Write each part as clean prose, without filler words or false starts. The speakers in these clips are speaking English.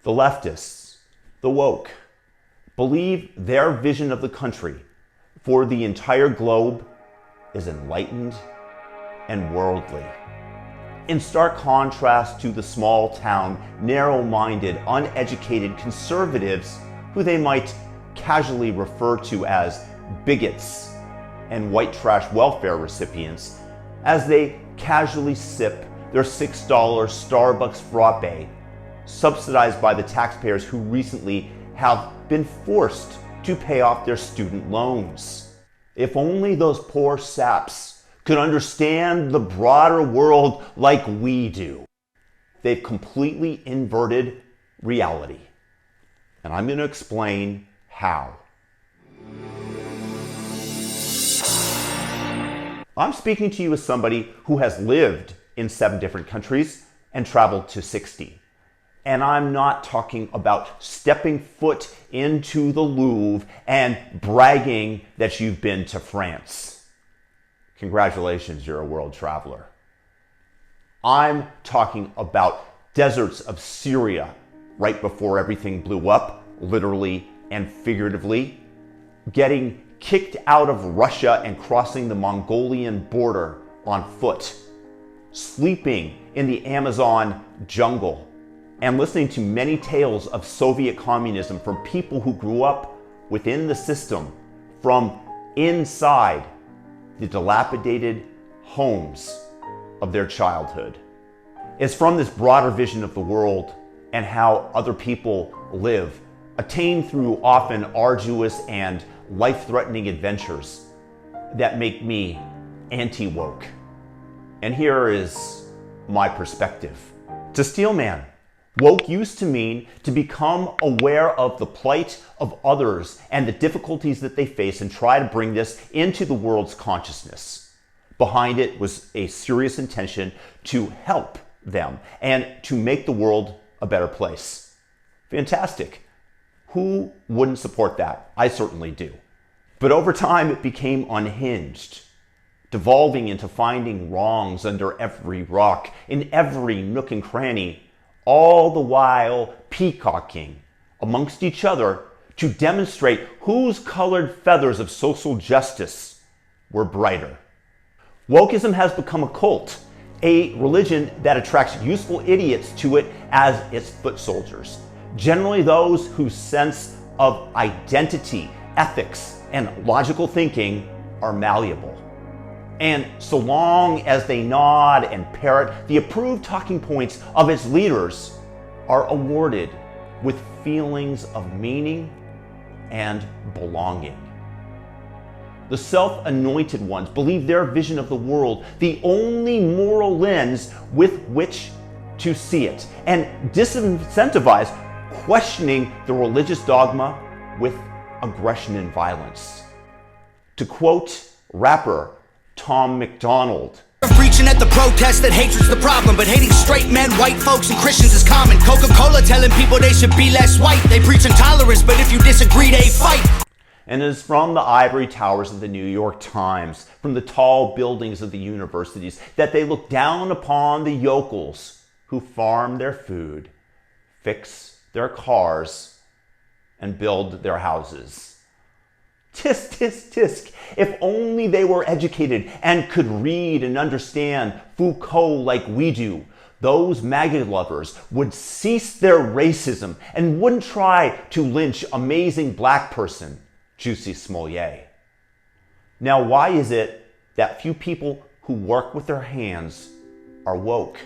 The leftists, the woke, believe their vision of the country for the entire globe is enlightened and worldly. In stark contrast to the small town, narrow-minded, uneducated conservatives who they might casually refer to as bigots and white trash welfare recipients as they casually sip their $6 Starbucks frappe, subsidized by the taxpayers who recently have been forced to pay off their student loans. If only those poor saps could understand the broader world like we do. They've completely inverted reality. And I'm going to explain how. I'm speaking to you as somebody who has lived in 7 different countries and traveled to 60. And I'm not talking about stepping foot into the Louvre and bragging that you've been to France. Congratulations, you're a world traveler. I'm talking about deserts of Syria right before everything blew up, literally and figuratively, getting kicked out of Russia and crossing the Mongolian border on foot, sleeping in the Amazon jungle, and listening to many tales of Soviet communism from people who grew up within the system from inside the dilapidated homes of their childhood. It's from this broader vision of the world and how other people live, attained through often arduous and life-threatening adventures, that make me anti-woke. And here is my perspective. To Steelman, woke used to mean to become aware of the plight of others and the difficulties that they face and try to bring this into the world's consciousness. Behind it was a serious intention to help them and to make the world a better place. Fantastic. Who wouldn't support that? I certainly do. But over time, it became unhinged, devolving into finding wrongs under every rock, in every nook and cranny, all the while peacocking amongst each other to demonstrate whose colored feathers of social justice were brighter. Wokeism has become a cult, a religion that attracts useful idiots to it as its foot soldiers, generally those whose sense of identity, ethics, and logical thinking are malleable. And so long as they nod and parrot the approved talking points of its leaders, are awarded with feelings of meaning and belonging. The self-anointed ones believe their vision of the world the only moral lens with which to see it, and disincentivize questioning the religious dogma with aggression and violence. To quote rapper Tom McDonald, preaching at the protest that hatred's the problem, but hating straight men, white folks, and Christians is common. Coca-Cola telling people they should be less white. They preach intolerance, but if you disagree, they fight. And is from the ivory towers of the New York Times, from the tall buildings of the universities, that they look down upon the yokels who farm their food, fix their cars, and build their houses. Tisk, tisk, tisk. If only they were educated and could read and understand Foucault like we do, those MAGA lovers would cease their racism and wouldn't try to lynch amazing black person, Juicy Smollett. Now, why is it that few people who work with their hands are woke?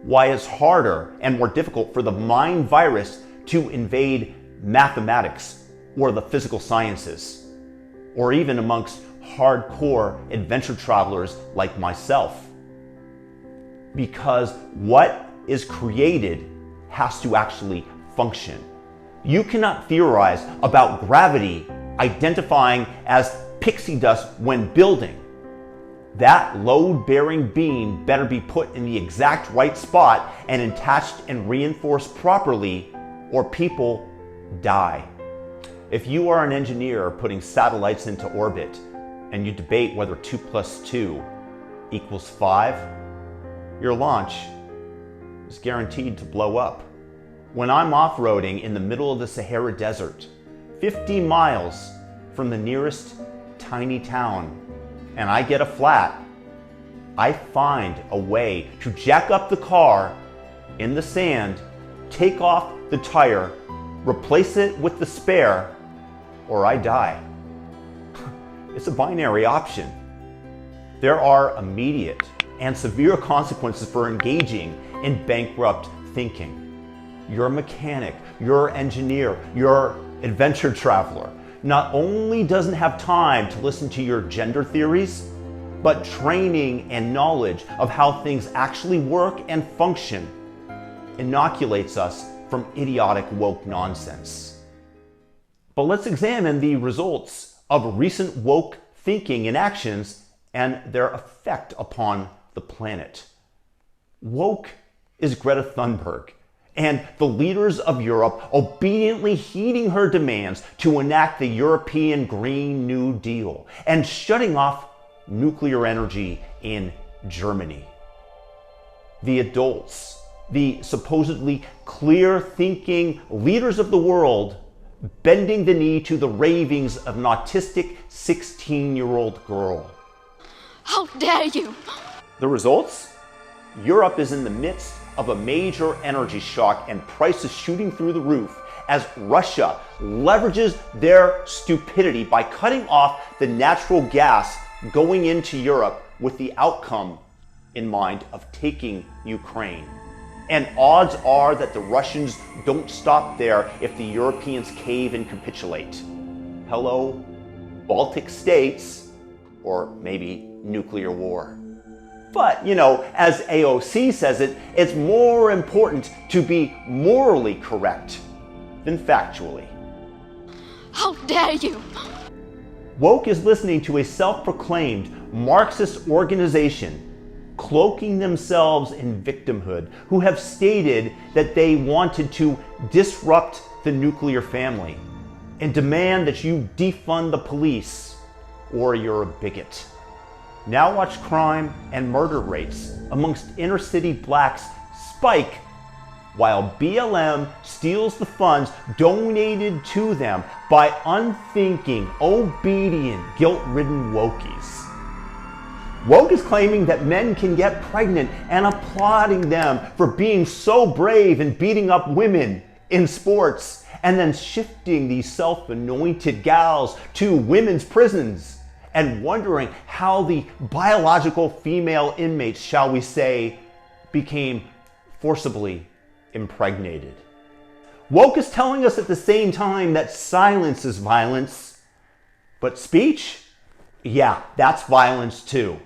Why it's harder and more difficult for the mind virus to invade mathematics or the physical sciences, or even amongst hardcore adventure travelers like myself? Because what is created has to actually function. You cannot theorize about gravity identifying as pixie dust when building. That load-bearing beam better be put in the exact right spot and attached and reinforced properly, or people die. If you are an engineer putting satellites into orbit and you debate whether 2 + 2 = 5, your launch is guaranteed to blow up. when I'm off-roading in the middle of the Sahara Desert, 50 miles from the nearest tiny town, and I get a flat, I find a way to jack up the car in the sand, take off the tire, replace it with the spare, or I die. It's a binary option. There are immediate and severe consequences for engaging in bankrupt thinking. Your mechanic, your engineer, your adventure traveler not only doesn't have time to listen to your gender theories, but training and knowledge of how things actually work and function inoculates us from idiotic woke nonsense. But let's examine the results of recent woke thinking and actions and their effect upon the planet. Woke is Greta Thunberg and the leaders of Europe obediently heeding her demands to enact the European Green New Deal and shutting off nuclear energy in Germany. The adults, the supposedly clear-thinking leaders of the world, bending the knee to the ravings of an autistic 16-year-old girl. How dare you! The results? Europe is in the midst of a major energy shock and prices shooting through the roof as Russia leverages their stupidity by cutting off the natural gas going into Europe with the outcome in mind of taking Ukraine. And odds are that the Russians don't stop there if the Europeans cave and capitulate. Hello, Baltic states, or maybe nuclear war. But, as AOC says it, it's more important to be morally correct than factually. How dare you! Woke is listening to a self-proclaimed Marxist organization cloaking themselves in victimhood, who have stated that they wanted to disrupt the nuclear family and demand that you defund the police or you're a bigot. Now watch crime and murder rates amongst inner city blacks spike while BLM steals the funds donated to them by unthinking, obedient, guilt-ridden wokies. Woke is claiming that men can get pregnant and applauding them for being so brave and beating up women in sports, and then shifting these self-anointed gals to women's prisons and wondering how the biological female inmates, shall we say, became forcibly impregnated. Woke is telling us at the same time that silence is violence, but speech? Yeah, that's violence too.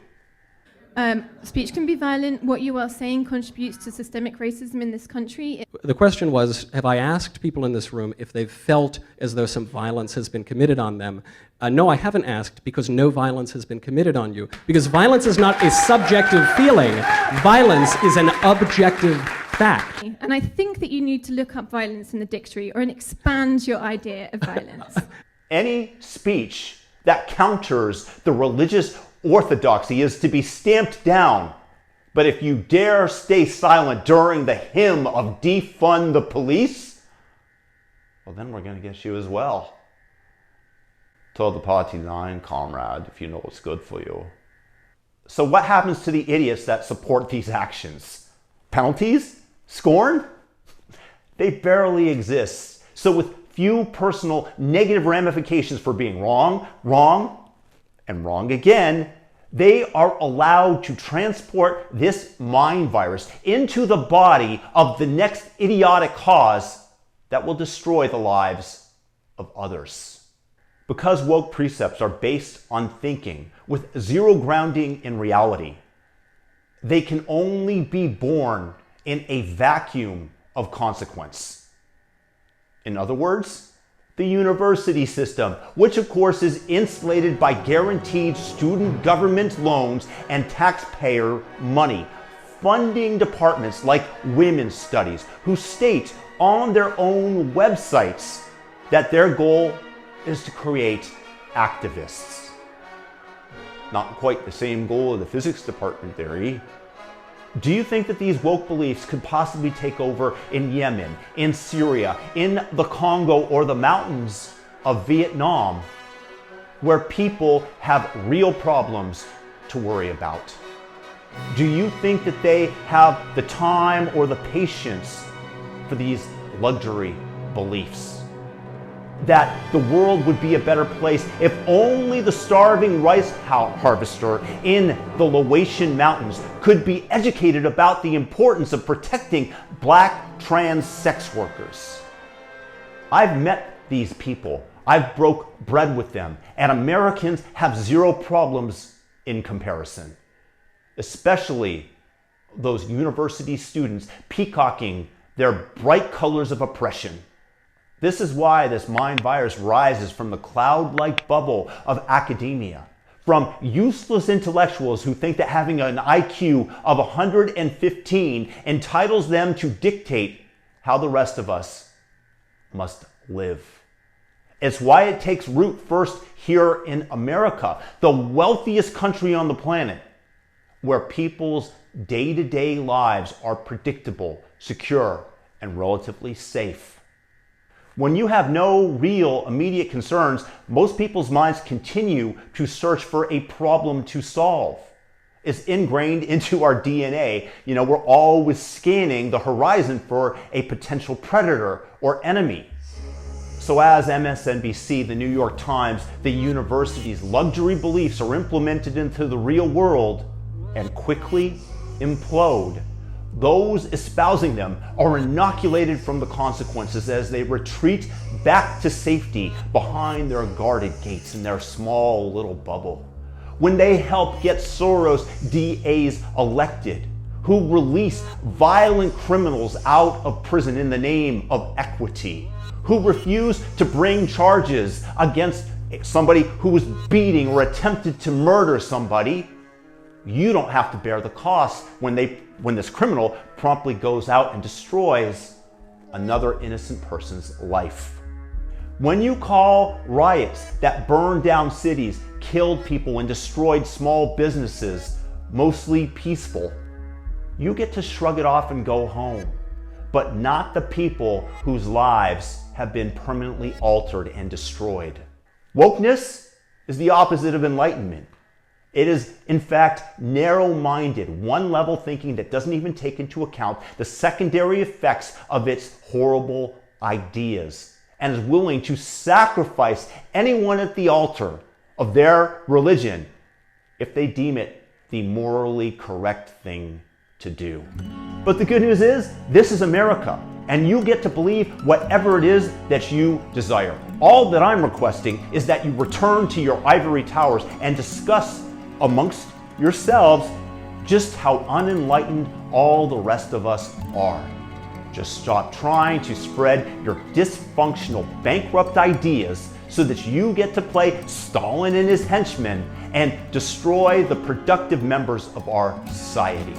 Speech can be violent. What you are saying contributes to systemic racism in this country. The question was, have I asked people in this room if they've felt as though some violence has been committed on them? No, I haven't asked, because no violence has been committed on you. Because violence is not a subjective feeling. Violence is an objective fact. And I think that you need to look up violence in the dictionary or expand your idea of violence. Any speech that counters the religious orthodoxy is to be stamped down. But if you dare stay silent during the hymn of defund the police, well, then we're going to get you as well. Toe the party line, comrade, if you know what's good for you. So what happens to the idiots that support these actions? Penalties? Scorn? They barely exist. So with few personal negative ramifications for being wrong, and wrong again, they are allowed to transport this mind virus into the body of the next idiotic cause that will destroy the lives of others. Because woke precepts are based on thinking with zero grounding in reality, they can only be born in a vacuum of consequence. In other words, the university system, which of course is insulated by guaranteed student government loans and taxpayer money, funding departments like women's studies, who state on their own websites that their goal is to create activists. Not quite the same goal of the physics department there, Do you think that these woke beliefs could possibly take over in Yemen, in Syria, in the Congo, or the mountains of Vietnam, where people have real problems to worry about? Do you think that they have the time or the patience for these luxury beliefs? That the world would be a better place if only the starving rice harvester in the Laotian mountains could be educated about the importance of protecting black trans sex workers. I've met these people. I've broke bread with them, and Americans have zero problems in comparison. Especially those university students peacocking their bright colors of oppression. This is why this mind virus rises from the cloud-like bubble of academia, from useless intellectuals who think that having an IQ of 115 entitles them to dictate how the rest of us must live. It's why it takes root first here in America, the wealthiest country on the planet, where people's day-to-day lives are predictable, secure, and relatively safe. When you have no real immediate concerns, most people's minds continue to search for a problem to solve. It's ingrained into our DNA. We're always scanning the horizon for a potential predator or enemy. So as MSNBC, the New York Times, the university's luxury beliefs are implemented into the real world and quickly implode, those espousing them are inoculated from the consequences as they retreat back to safety behind their guarded gates in their small little bubble. When they help get Soros DAs elected, who release violent criminals out of prison in the name of equity, who refuse to bring charges against somebody who was beating or attempted to murder somebody, you don't have to bear the cost when this criminal promptly goes out and destroys another innocent person's life. When you call riots that burned down cities, killed people, and destroyed small businesses mostly peaceful, you get to shrug it off and go home, but not the people whose lives have been permanently altered and destroyed. Wokeness is the opposite of enlightenment. It is, in fact, narrow-minded, one-level thinking that doesn't even take into account the secondary effects of its horrible ideas, and is willing to sacrifice anyone at the altar of their religion if they deem it the morally correct thing to do. But the good news is, this is America, and you get to believe whatever it is that you desire. All that I'm requesting is that you return to your ivory towers and discuss amongst yourselves just how unenlightened all the rest of us are. Just stop trying to spread your dysfunctional, bankrupt ideas so that you get to play Stalin and his henchmen and destroy the productive members of our society.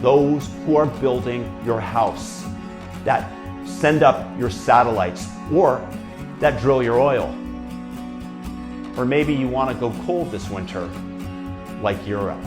Those who are building your house, that send up your satellites, or that drill your oil. Or maybe you want to go cold this winter, like Europe.